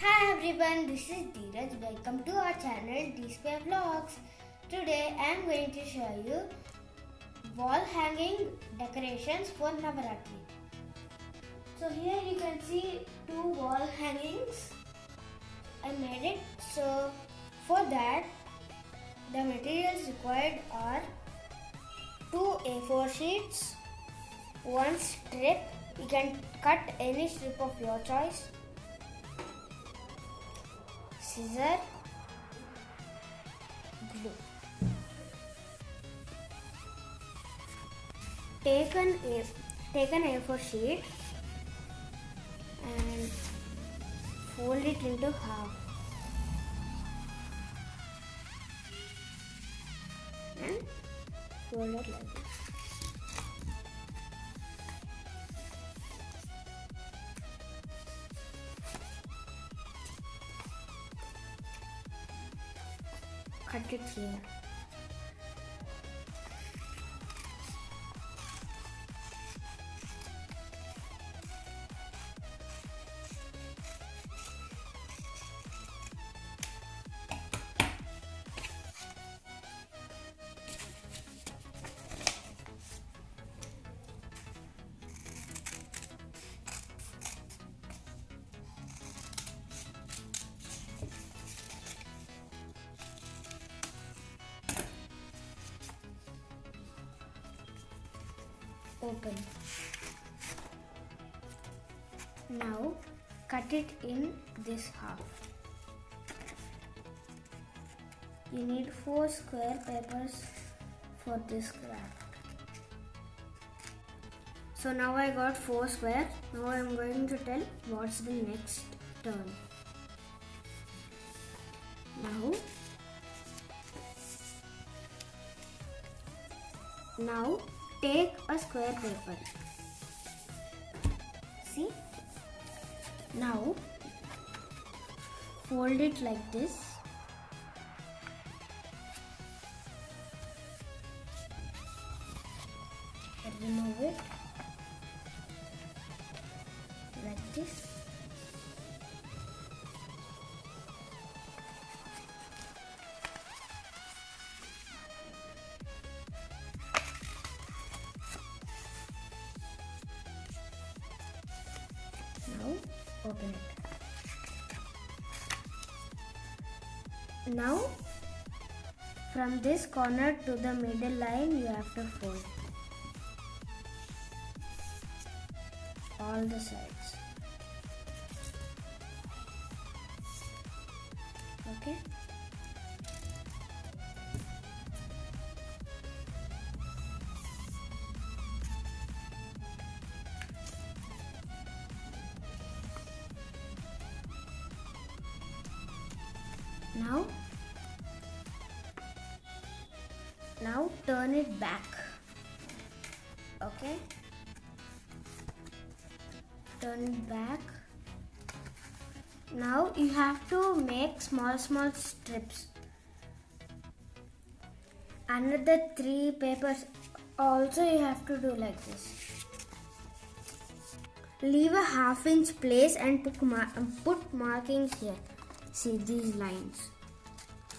Hi everyone, this is Dheeraj. Welcome to our channel DSquare Vlogs. Today I am going to show you wall hanging decorations for Navarathri. So here you can see two wall hangings. I made it. So for that the materials required are two A4 sheets, one strip. You can cut any strip of your choice. Scissor, glue. Take an A4 sheet and fold it into half and fold it like this. Cut it here. Open. Now cut it in this half. You need 4 square papers for this craft. So now I got 4 square. Now I am going to tell what's the next turn. Now take a square paper. See? Now fold it like this. Remove it like this. Now open it. Now from this corner to the middle line you have to fold all the sides. Okay? Now turn it back. Okay? Turn it back. Now you have to make small strips. Another 3 papers also you have to do like this. Leave a half-inch place and put markings here. See these lines.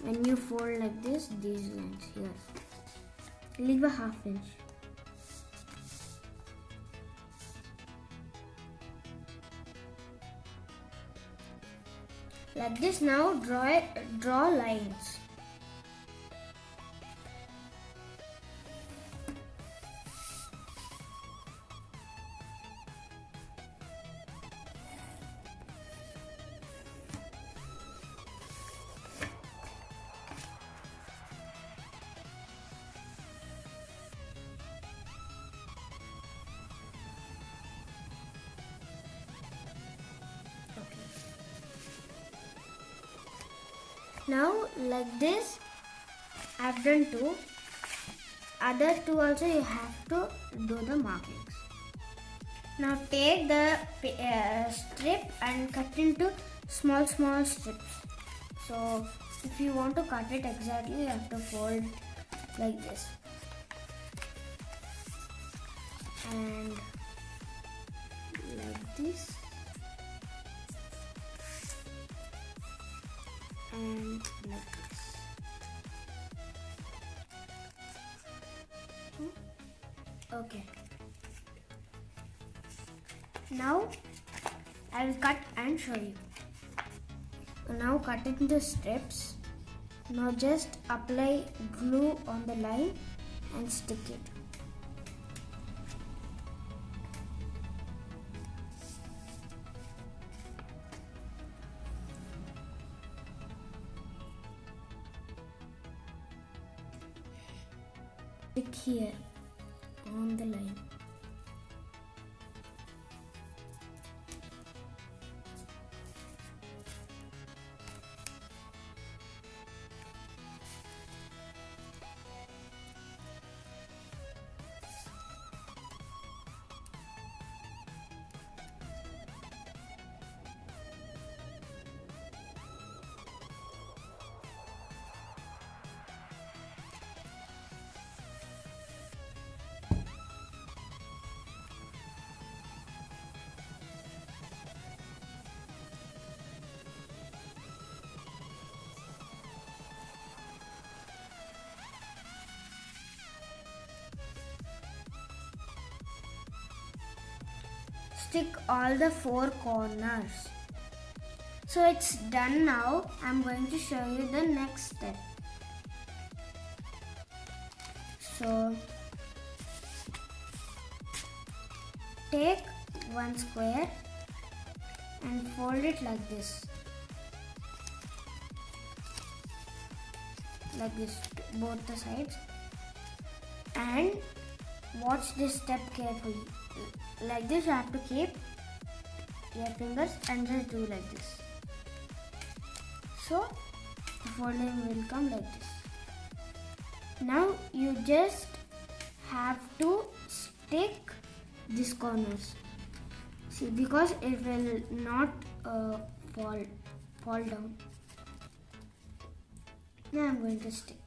When you fold like this, these lines here. Leave a half-inch. Like this. Now draw lines. Now like this I've done 2. Other 2 also you have to do the markings. Now take the strip and cut into small strips. So if you want to cut it exactly, you have to fold like this. And like this. and like this. Okay. Now I will cut and show you. Now cut it into strips. Now just apply glue on the line and stick it. Stick here on the line. Stick all the 4 corners. So it's done now. I'm going to show you the next step. So take one square and fold it like this. Like this, both the sides. And watch this step carefully. Like this, you have to keep your fingers and just do like this. So the folding will come like this. Now you just have to stick these corners. See, because it will not fall down. Now I'm going to stick.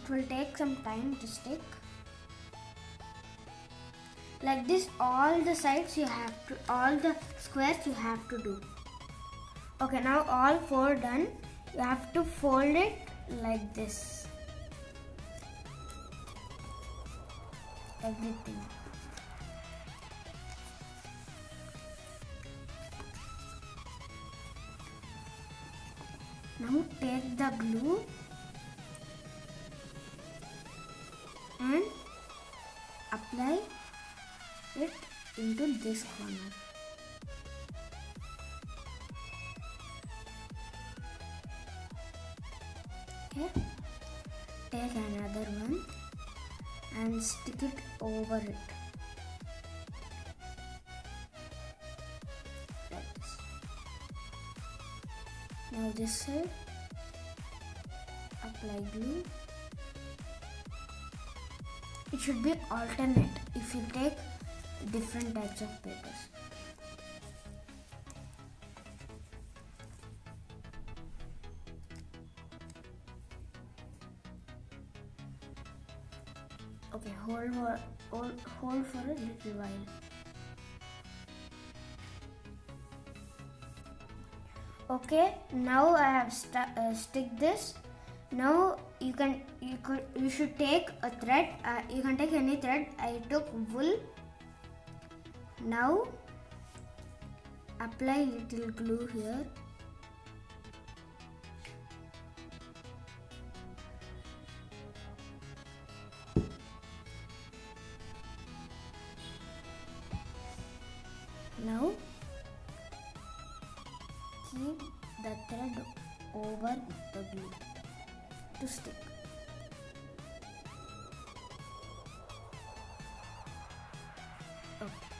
It will take some time to stick. Like this, all the sides you have to, all the squares you have to do. Okay, now all 4 done. You have to fold it like this. Everything. Now take the glue and apply it into this corner. Okay, take another one and stick it over it like this. Now this side, apply glue. It should be alternate if you take different types of papers. Okay, hold for a little while. Okay, now I have stick this. Now you should take a thread. You can take any thread. I took wool. Now apply little glue here. Now keep the thread over the glue to stick. Okay.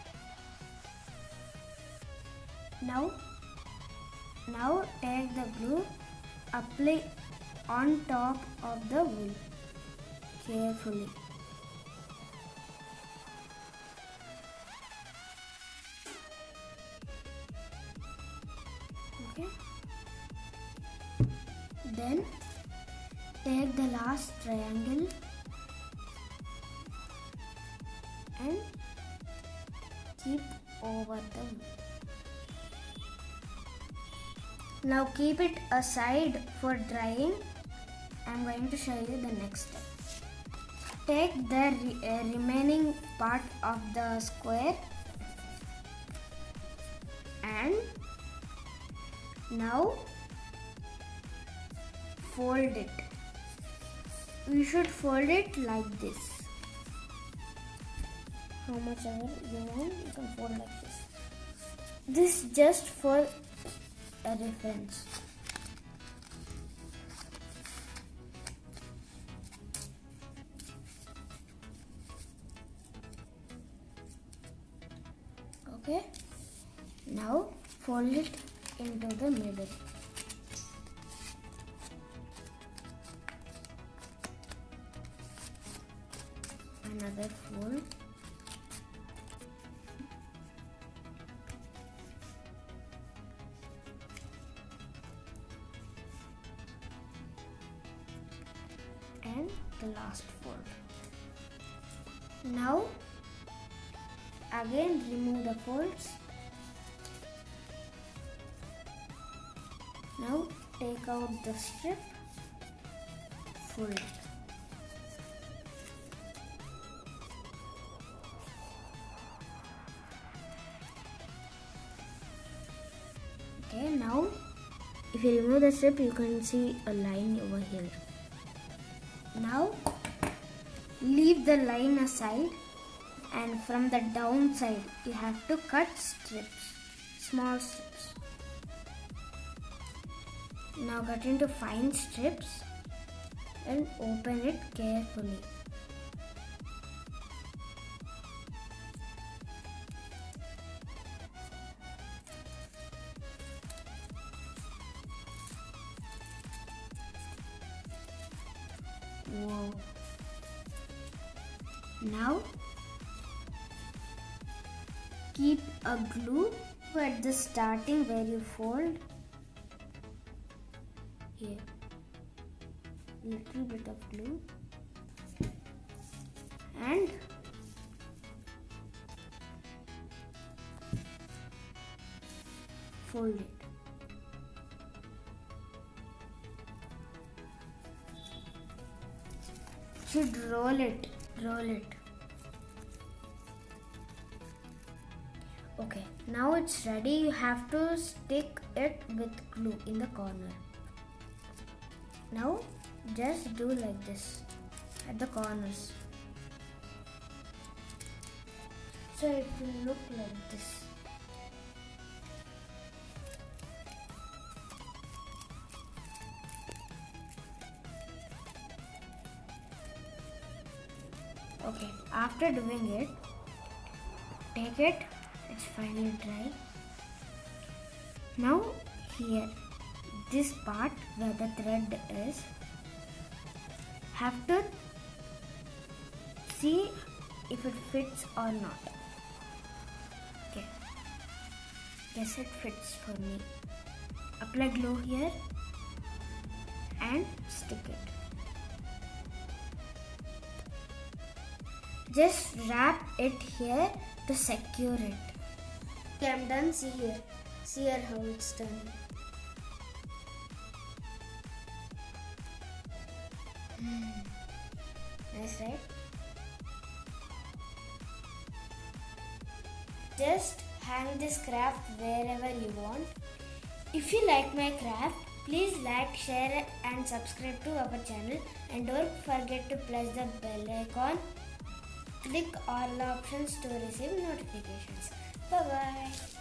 Now take the glue, apply on top of the wool carefully. Okay. Then take the last triangle and keep over them. Now keep it aside for drying. I'm going to show you the next step. Take the remaining part of the square and now fold it. You should fold it like this. How much ever you want, you can fold like this. This just for a reference. Okay, now fold it into the middle. Another fold. And the last fold. Now again remove the folds. Now take out the strip, fold. Okay, now if you remove the strip, you can see a line over here. Now leave the line aside, and from the down side you have to cut strips, small strips. Now cut into fine strips and open it carefully. Whoa. Now keep a glue at the starting where you fold. Here, little bit of glue and fold it. Should roll it. Okay, now it's ready. You have to stick it with glue in the corner. Now just do like this at the corners. So it will look like this. Okay, after doing it, take it, it's finally dry. Now here, this part where the thread is, have to see if it fits or not. Okay, guess it fits for me. Apply glue here and stick it. Just wrap it here to secure it. Okay, I'm done. See here how it's done. Nice, right? Just hang this craft wherever you want. If you like my craft, please like, share and subscribe to our channel, and don't forget to press the bell icon. Click all options to receive notifications. Bye bye.